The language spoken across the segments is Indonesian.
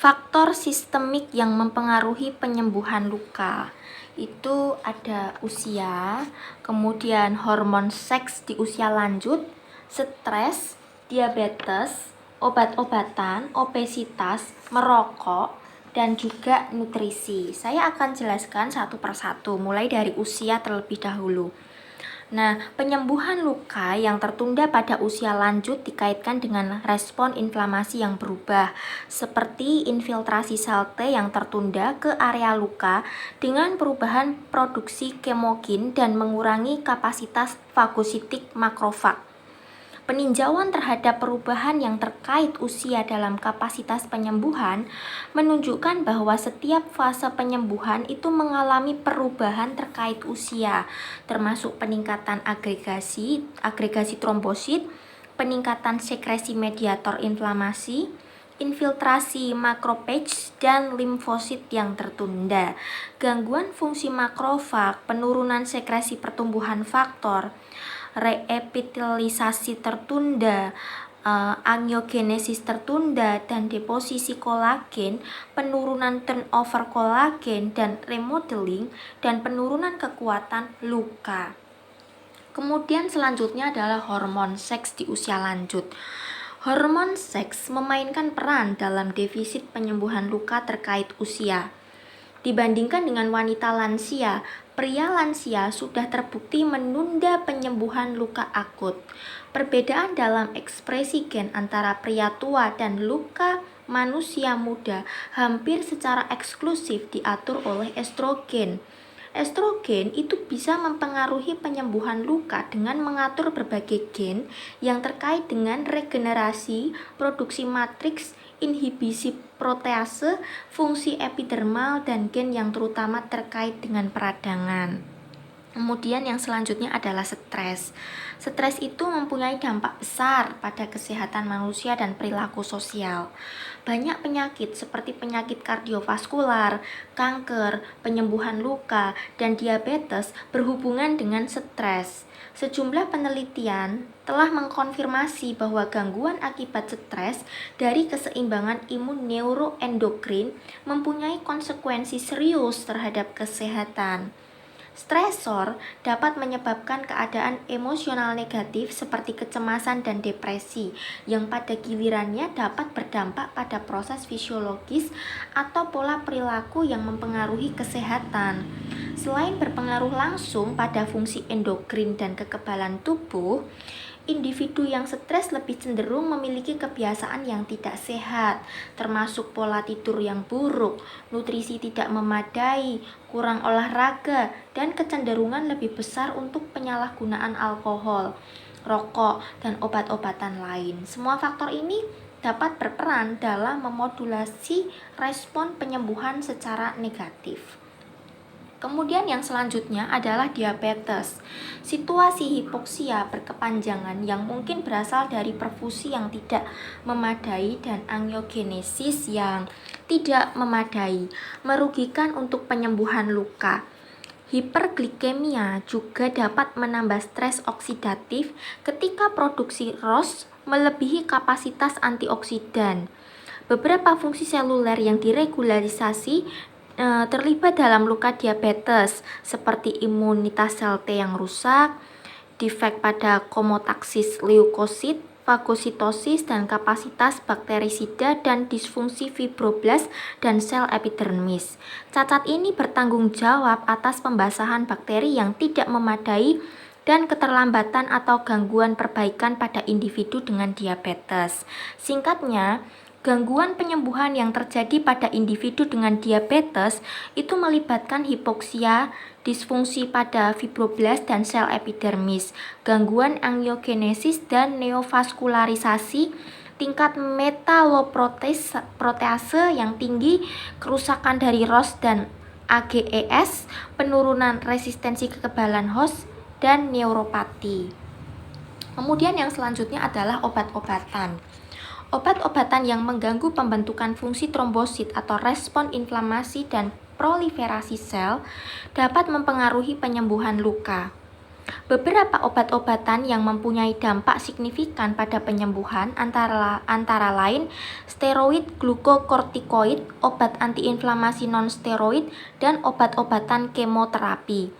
Faktor sistemik yang mempengaruhi penyembuhan luka itu ada usia, kemudian hormon seks di usia lanjut, stres, diabetes, obat-obatan, obesitas, merokok, dan juga nutrisi. Saya akan jelaskan satu persatu, mulai dari usia terlebih dahulu. Nah, penyembuhan luka yang tertunda pada usia lanjut dikaitkan dengan respon inflamasi yang berubah, seperti infiltrasi sel T yang tertunda ke area luka dengan perubahan produksi kemokin dan mengurangi kapasitas fagositik makrofag. Peninjauan terhadap perubahan yang terkait usia dalam kapasitas penyembuhan menunjukkan bahwa setiap fase penyembuhan itu mengalami perubahan terkait usia, termasuk peningkatan agregasi trombosit, peningkatan sekresi mediator inflamasi, infiltrasi makrofage dan limfosit yang tertunda, gangguan fungsi makrofag, penurunan sekresi pertumbuhan faktor, reepitelisasi tertunda, angiogenesis tertunda, dan deposisi kolagen, penurunan turnover kolagen dan remodeling, dan penurunan kekuatan luka. Kemudian selanjutnya adalah hormon seks di usia lanjut. Hormon seks memainkan peran dalam defisit penyembuhan luka terkait usia. Dibandingkan dengan wanita lansia, pria lansia sudah terbukti menunda penyembuhan luka akut. Perbedaan dalam ekspresi gen antara pria tua dan luka manusia muda hampir secara eksklusif diatur oleh estrogen. Estrogen itu bisa mempengaruhi penyembuhan luka dengan mengatur berbagai gen yang terkait dengan regenerasi, produksi matriks, inhibisi protease, fungsi epidermal, dan gen yang terutama terkait dengan peradangan. Kemudian yang selanjutnya adalah stres. Stres itu mempunyai dampak besar pada kesehatan manusia dan perilaku sosial. Banyak penyakit seperti penyakit kardiovaskular, kanker, penyembuhan luka, dan diabetes berhubungan dengan stres. Sejumlah penelitian telah mengkonfirmasi bahwa gangguan akibat stres dari keseimbangan imun neuroendokrin mempunyai konsekuensi serius terhadap kesehatan. Stresor dapat menyebabkan keadaan emosional negatif seperti kecemasan dan depresi, yang pada gilirannya dapat berdampak pada proses fisiologis atau pola perilaku yang mempengaruhi kesehatan. Selain berpengaruh langsung pada fungsi endokrin dan kekebalan tubuh, individu yang stres lebih cenderung memiliki kebiasaan yang tidak sehat, termasuk pola tidur yang buruk, nutrisi tidak memadai, kurang olahraga, dan kecenderungan lebih besar untuk penyalahgunaan alkohol, rokok, dan obat-obatan lain. Semua faktor ini dapat berperan dalam memodulasi respon penyembuhan secara negatif. Kemudian yang selanjutnya adalah diabetes. Situasi hipoksia berkepanjangan yang mungkin berasal dari perfusi yang tidak memadai dan angiogenesis yang tidak memadai, merugikan untuk penyembuhan luka. Hiperglikemia juga dapat menambah stres oksidatif ketika produksi ROS melebihi kapasitas antioksidan. Beberapa fungsi seluler yang diregularisasi terlibat dalam luka diabetes, seperti imunitas sel T yang rusak, defek pada komotaksis leukosit, fagositosis, dan kapasitas bakterisida, dan disfungsi fibroblast dan sel epidermis. Cacat ini bertanggung jawab atas pembasahan bakteri yang tidak memadai dan keterlambatan atau gangguan perbaikan pada individu dengan diabetes. Singkatnya, gangguan penyembuhan yang terjadi pada individu dengan diabetes itu melibatkan hipoksia, disfungsi pada fibroblast dan sel epidermis, gangguan angiogenesis dan neovaskularisasi, tingkat metaloprotease yang tinggi, kerusakan dari ROS dan AGES, penurunan resistensi kekebalan host, dan neuropati. Kemudian yang selanjutnya adalah obat-obatan. Obat-obatan yang mengganggu pembentukan fungsi trombosit atau respon inflamasi dan proliferasi sel dapat mempengaruhi penyembuhan luka. Beberapa obat-obatan yang mempunyai dampak signifikan pada penyembuhan antara lain steroid, glukokortikoid, obat antiinflamasi non-steroid, dan obat-obatan kemoterapi.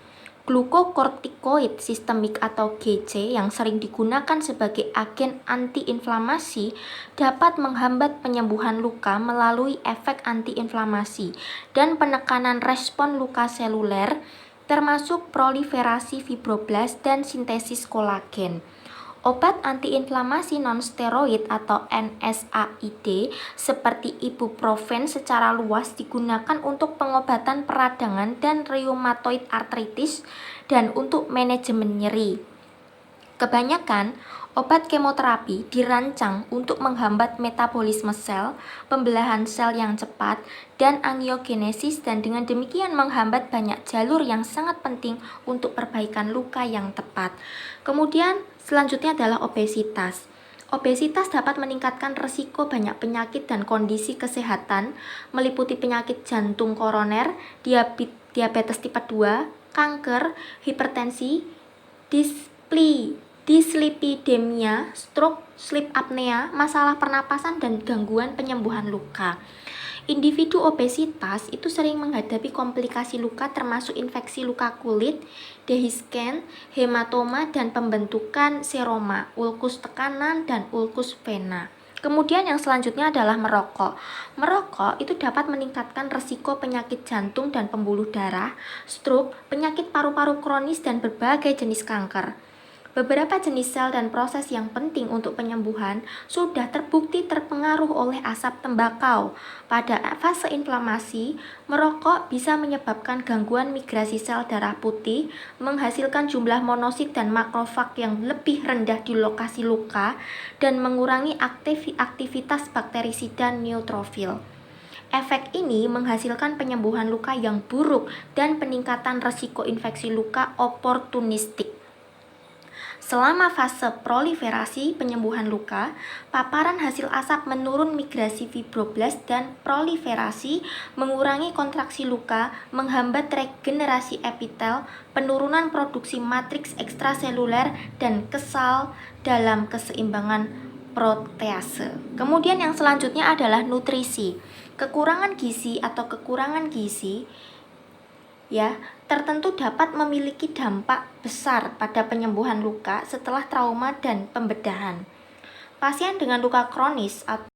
Glukokortikoid sistemik atau GC yang sering digunakan sebagai agen antiinflamasi dapat menghambat penyembuhan luka melalui efek antiinflamasi dan penekanan respon luka seluler, termasuk proliferasi fibroblast dan sintesis kolagen. Obat antiinflamasi non-steroid atau NSAID seperti ibuprofen secara luas digunakan untuk pengobatan peradangan dan rheumatoid arthritis dan untuk manajemen nyeri. Kebanyakan obat kemoterapi dirancang untuk menghambat metabolisme sel, pembelahan sel yang cepat, dan angiogenesis, dan dengan demikian menghambat banyak jalur yang sangat penting untuk perbaikan luka yang tepat. Kemudian selanjutnya adalah obesitas. Obesitas dapat meningkatkan risiko banyak penyakit dan kondisi kesehatan, meliputi penyakit jantung koroner, diabetes tipe 2, kanker, hipertensi, dislipidemia, stroke, sleep apnea, masalah pernapasan, dan gangguan penyembuhan luka. Individu obesitas itu sering menghadapi komplikasi luka termasuk infeksi luka kulit, dehiscence, hematoma, dan pembentukan seroma, ulkus tekanan, dan ulkus vena. Kemudian yang selanjutnya adalah merokok. Merokok itu dapat meningkatkan risiko penyakit jantung dan pembuluh darah, stroke, penyakit paru-paru kronis, dan berbagai jenis kanker. Beberapa jenis sel dan proses yang penting untuk penyembuhan sudah terbukti terpengaruh oleh asap tembakau. Pada fase inflamasi, merokok bisa menyebabkan gangguan migrasi sel darah putih, menghasilkan jumlah monosit dan makrofag yang lebih rendah di lokasi luka, dan mengurangi aktivitas bakterisida neutrofil. Efek ini menghasilkan penyembuhan luka yang buruk dan peningkatan risiko infeksi luka oportunistik. Selama fase proliferasi penyembuhan luka, paparan hasil asap menurun migrasi fibroblast dan proliferasi, mengurangi kontraksi luka, menghambat regenerasi epitel, penurunan produksi matriks ekstraseluler, dan kesal dalam keseimbangan protease. Kemudian yang selanjutnya adalah nutrisi. Kekurangan gizi atau kekurangan gizi tertentu dapat memiliki dampak besar pada penyembuhan luka setelah trauma dan pembedahan. Pasien dengan luka kronis atau